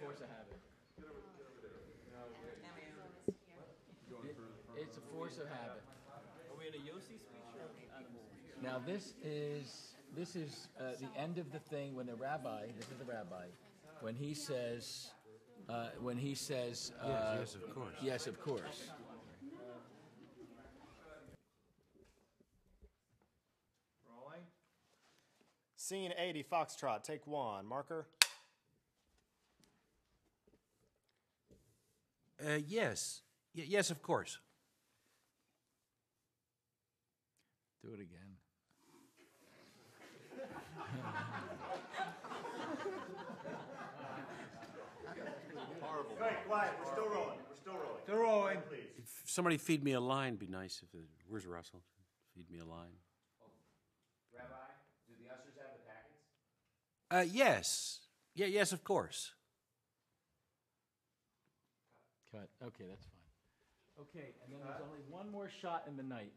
force of habit. It's a force of habit. Are we in a Yossi speech or animal? Now this is the end of the thing when the rabbi. This is the rabbi when he says. Yes, of course. Yes, of course. Rolling. Scene 80, Foxtrot, take one. Marker. Yes. Yes, of course. Do it again. Horrible. Quiet. We're still rolling. Still rolling. Please. If somebody feed me a line, be nice. Where's Russell? Feed me a line. Rabbi, do the ushers have the packets? Yes. Yes, of course. Cut. Okay, that's fine. Okay, and then there's only one more shot in the night.